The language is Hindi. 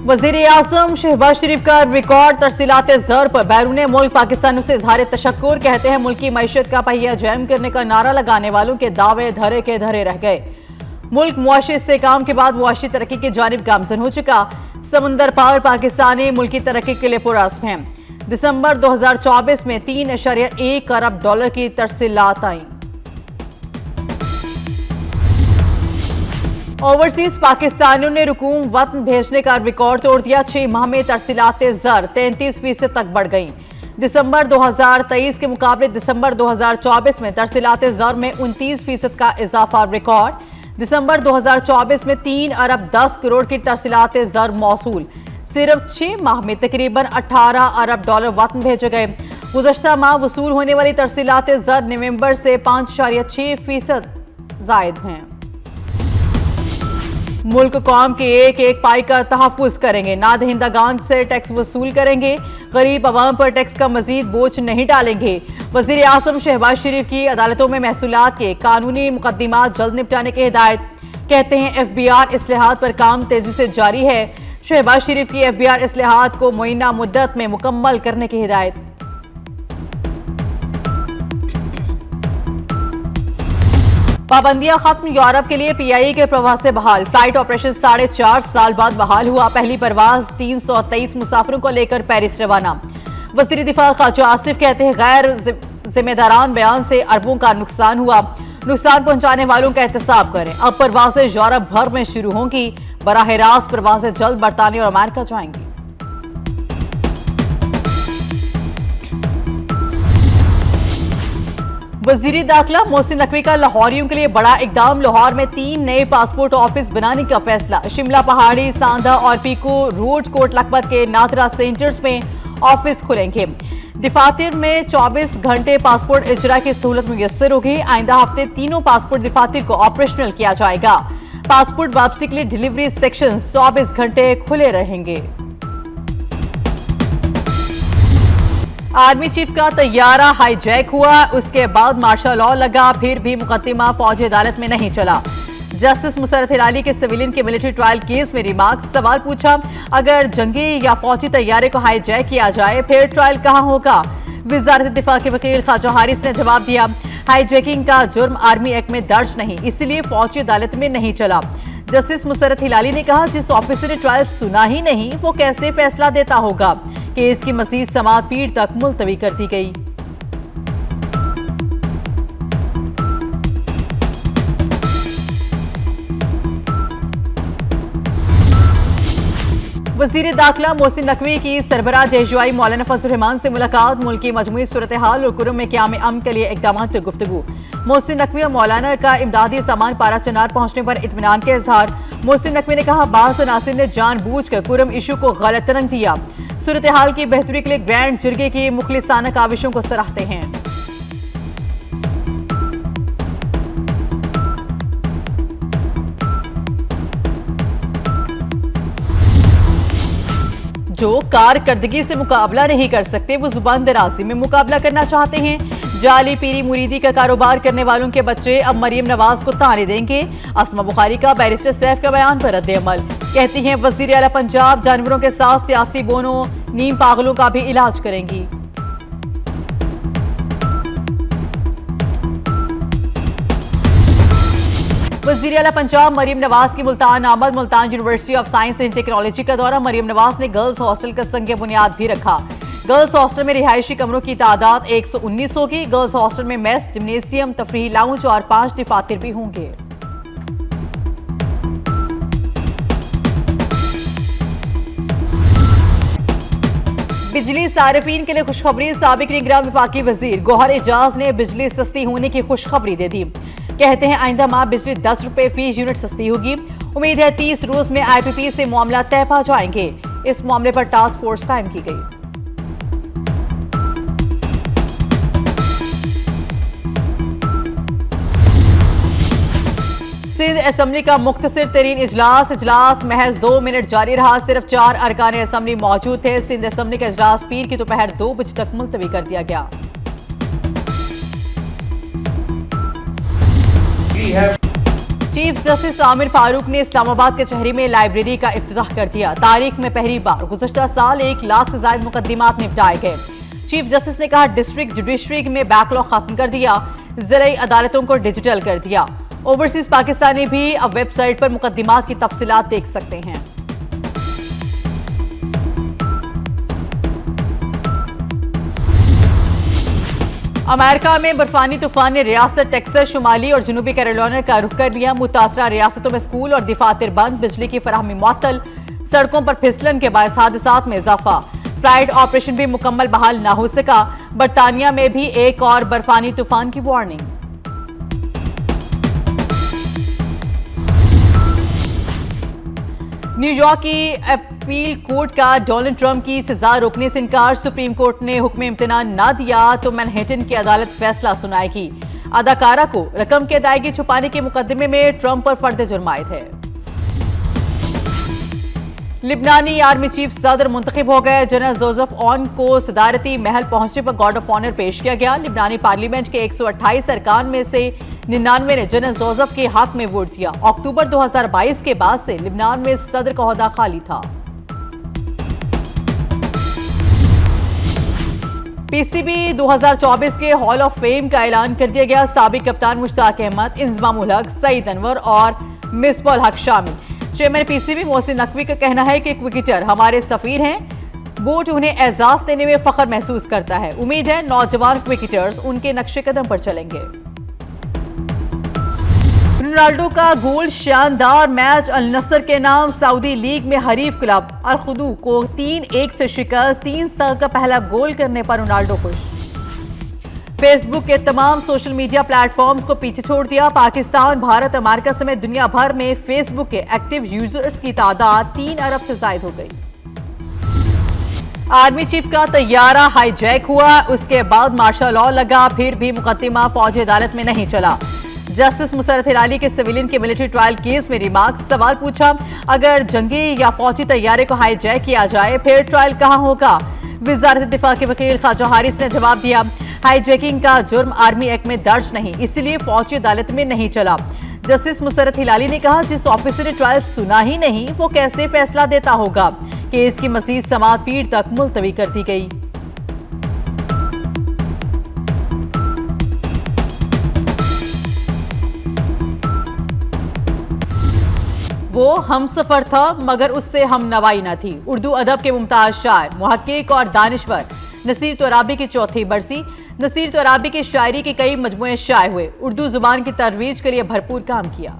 वज़ीर आज़म शहबाज शरीफ का रिकॉर्ड तरसीलात ज़र पर बैरून मुल्क पाकिस्तानियों से इजहार तशक्कुर। कहते हैं मुल्की मईशत का पहिया जैम करने का नारा लगाने वालों के दावे धरे के धरे रह गए। मुल्क मुआशी इस्तेहकाम के बाद मुआशी तरक्की की जानिब गामजन हो चुका। समंदर पार पाकिस्तानी मुल्की तरक्की के लिए पुरअज़्म हैं। दिसंबर 2024 में 3.1 अरब डॉलर की तरसीलात आई। ओवरसीज पाकिस्तानियों ने रुकूम वतन भेजने का रिकॉर्ड तोड़ दिया। 6 माह में तरसीलात ज़र 33% तक बढ़ गई। दिसंबर 2023 के मुकाबले दिसंबर 2024 में तरसीलात ज़र में 29% का इजाफा रिकॉर्ड। दिसंबर 2024 में 3 अरब 10 करोड़ की तरसीलात ज़र मौसूल। सिर्फ 6 माह में तकरीबन 18 अरब डॉलर वतन भेजे गए। गुज़श्ता माह वसूल होने वाली तरसीलात ज़र नवंबर से 5.6% जायद हैं। मुल्क कौम के एक एक पाई का तहफ़्फ़ुज़ करेंगे। नादहिंदगान से टैक्स वसूल करेंगे। गरीब अवाम पर टैक्स का मजीद बोझ नहीं डालेंगे। वज़ीर आज़म शहबाज शरीफ की अदालतों में महसूलात के कानूनी मुकदमात जल्द निपटाने की हिदायत। कहते हैं FBR इस्लाहात पर काम तेजी से जारी है। शहबाज शरीफ की FBR इस्लाहात को मुय्यना मुद्दत में मुकम्मल करने की हिदायत। पाबंदियां खत्म, यूरोप के लिए PIA के प्रवास से बहाल। फ्लाइट ऑपरेशन 4.5 साल बाद बहाल हुआ। पहली परवाज 323 मुसाफिरों को लेकर पेरिस रवाना। वज़ीर दिफा ख्वाजा आसिफ कहते हैं गैर जिम्मेदारान बयान से अरबों का नुकसान हुआ। नुकसान पहुंचाने वालों का एहतसाब करें। अब परवाजें यूरोप भर में शुरू होंगी। बराह रास्त परवाजें जल्द बरतानिया और अमेरिका जाएंगी। वज़ीर दाखिला मोहसिन नकवी का लाहौरियों के लिए बड़ा इकदाम। लाहौर में 3 नए पासपोर्ट ऑफिस बनाने का फैसला। शिमला, पहाड़ी, सांधा और पीको रोड कोट लखपत के नाथरा सेंटर्स में ऑफिस खुलेंगे। दिफातर में 24 घंटे पासपोर्ट इजरा की सहूलत मुयस्सर होगी। आइंदा हफ्ते तीनों पासपोर्ट दिफातर को ऑपरेशनल किया जाएगा। पासपोर्ट वापसी के लिए डिलीवरी सेक्शन 24 घंटे खुले रहेंगे। आर्मी चीफ का तैयारा हाईजैक हुआ, उसके बाद मार्शल लॉ लगा, फिर भी मुकदमा फौजी अदालत में नहीं चला। जस्टिस मुसर्रत हिलाली के सिविलियन के मिलिट्री ट्रायल केस में रिमार्क। सवाल पूछा, अगर जंगी या फौजी तैयारे को हाईजैक किया जाए फिर ट्रायल कहां होगा? वजारत दिफा के वकील ख्वाजा हारिस ने जवाब दिया, हाईजैकिंग का जुर्म आर्मी एक्ट में दर्ज नहीं, इसलिए फौजी अदालत में नहीं चला। जस्टिस मुसर्रत हिलाली ने कहा, जिस ऑफिसर ने ट्रायल सुना ही नहीं वो कैसे फैसला देता होगा? केस की मजीद समाअत पीर तक मुलतवी कर दी गई। वज़ीर दाखिला मोहसिन नकवी की सरबराह जेजुआई मौलाना फजल रहमान से मुलाकात। मुल्की मजमूई सूरत हाल और कुर्म में क़याम अमन के लिए इक़दाम पर गुफ्तगू। मोहसिन नकवी और मौलाना का इमदादी सामान पारा चनार पहुंचने पर इत्मीनान का इजहार। मोहसिन नकवी ने कहा, बाज़ अनासिर ने जानबूझकर कुर्म इशू को गलत रंग दिया। सूरत हाल की बेहतरी के लिए ग्रैंड जिरगे की मुखलिसाना काविशों को सराहते हैं। जो कारकर्दगी से मुकाबला नहीं कर सकते वो जुबान दराजी में मुकाबला करना चाहते हैं। जाली पीरी मुरीदी का कारोबार करने वालों के बच्चे अब मरियम नवाज को ताने देंगे। अस्मा बुखारी का बैरिस्टर सैफ का बयान पर रद्द अमल। कहती हैं वज़ीर आला पंजाब जानवरों के साथ सियासी बोनों नीम पागलों का भी इलाज करेंगी। वज़ीर आला पंजाब मरियम नवाज की मुल्तान आमद। Multan university of science and technology का दौरा। मरियम नवाज ने गर्ल्स हॉस्टल का संग बुनियाद भी रखा। गर्ल्स हॉस्टल में रिहायशी कमरों की तादाद 119 होगी। गर्ल्स हॉस्टल में मेस, जिम्नेशियम, तफरीही लाउंज और 5 दिफातर भी होंगे। बिजली सारिफीन के लिए खुशखबरी। साबिक निगरान विफाकी वजीर गौहर एजाज ने बिजली सस्ती होने की खुशखबरी दे दी। कहते हैं आइंदा माह बिजली 10 रुपए फी यूनिट सस्ती होगी। उम्मीद है 30 रोज में IPP से मामला तय पा जाएंगे। इस मामले पर टास्क फोर्स कायम की गई। सिंध असेंबली का मुख्तसर तरीन इजलास महज 2 मिनट जारी रहा। सिर्फ 4 अरकान असेंबली मौजूद थे। सिंध असेंबली का इजलास पीर की दोपहर 2 बजे तक मुलतवी कर दिया गया। चीफ जस्टिस आमिर फारूक ने इस्लामाबाद कचहरी में लाइब्रेरी का इफ्तिताह कर दिया। तारीख में पहली बार गुज़श्ता साल 1 लाख से ज्यादा मुकदमात निपटाए गए। चीफ जस्टिस ने कहा, डिस्ट्रिक्ट जुडिशरी में बैकलॉग खत्म कर दिया, ज़िला अदालतों को डिजिटल कर दिया। ओवरसीज पाकिस्तानी भी अब वेबसाइट पर मुकदमात की तफसीलात देख सकते हैं। अमेरिका में बर्फानी तूफान ने रियासत टेक्सास, शुमाली और जनूबी कैरोलिना का रुख कर लिया। मुतासरा रियासतों में स्कूल और दफातर बंद, बिजली की फराहमी मुअत्तल, सड़कों पर फिसलन के बायस हादसात में इजाफा। फ्लाइट ऑपरेशन भी मुकम्मल बहाल न हो सका। बरतानिया में भी एक और बर्फानी तूफान की वार्निंग। न्यूयॉर्क की अपील कोर्ट का डोनाल्ड ट्रंप की सजा रोकने से इनकार। सुप्रीम कोर्ट ने हुक्म इम्तिनान न दिया तो मैनहट्टन की अदालत फैसला सुनाएगी। अदाकारा को रकम की अदायगी छुपाने के मुकदमे में ट्रंप पर फर्द जुर्म आयद है। लिबनानी आर्मी चीफ सदर मुंतखब हो गए। जनरल जोसेफ ऑन को सदारती महल पहुंचने पर गार्ड ऑफ ऑनर पेश किया गया। लिबनानी पार्लियामेंट के 128 अरकान में से 99 ने जनरल जोसेफ के हक में वोट दिया। अक्टूबर 2022 के बाद से लिबनान में सदर का ओहदा खाली था। पीसीबी 2024 के हॉल ऑफ फेम का ऐलान कर दिया गया। साबिक कप्तान मुश्ताक अहमद, इंजमामुल हक, सईद अनवर और मिसबाह हक शामिल। चेयरमैन पीसीबी मोहसिन नकवी का कहना है कि क्रिकेटर हमारे सफीर हैं। बोर्ड उन्हें एजाज देने में फख्र महसूस करता है। उम्मीद है नौजवान क्रिकेटर्स उनके नक्शे कदम पर चलेंगे। रोनाल्डो का गोल शानदार मैच। अल नसर के नाम। सऊदी लीग में हरीफ क्लब अल खुदू को 3-1 से शिकस्त। 3 साल का पहला गोल करने पर रोनाल्डो खुश। फेसबुक के तमाम सोशल मीडिया प्लेटफॉर्म्स को पीछे छोड़ दिया। पाकिस्तान, भारत, अमेरिका समेत दुनिया भर में फेसबुक के एक्टिव यूजर्स की तादाद 3 अरब से ज्यादा हो गई। आर्मी चीफ का तैयारा हाईजैक हुआ, उसके बाद मार्शल लॉ लगा, फिर भी मुकदमा फौजी अदालत में नहीं चला। जस्टिस मुसर्रत हिलाली के सिविलियन के मिलिट्री ट्रायल केस में रिमार्क। सवाल पूछा, अगर जंगी या फौजी तैयारे को हाईजैक किया जाए फिर ट्रायल कहां होगा? वजारत दिफा के वकील ख्वाजा हारिस ने जवाब दिया, हाईजैकिंग का जुर्म आर्मी एक्ट में दर्ज नहीं, इसलिए फौजी अदालत में नहीं चला। जस्टिस मुसर्रत हिलाली ने कहा, जिस ऑफिसर ने ट्रायल सुना ही नहीं वो कैसे फैसला देता होगा। केस की मजीद समाअत पीर तक मुलतवी कर दी गई। वो हमसफर था मगर उससे हम नवाई न थी। उर्दू अदब के मुमताज शायर, मुहक्किक और दानिश्वर नसीर तोराबी की चौथी बरसी। नसीर तोराबी की शायरी के कई मजमूए शाये हुए। उर्दू जुबान की तरवीज के लिए भरपूर काम किया।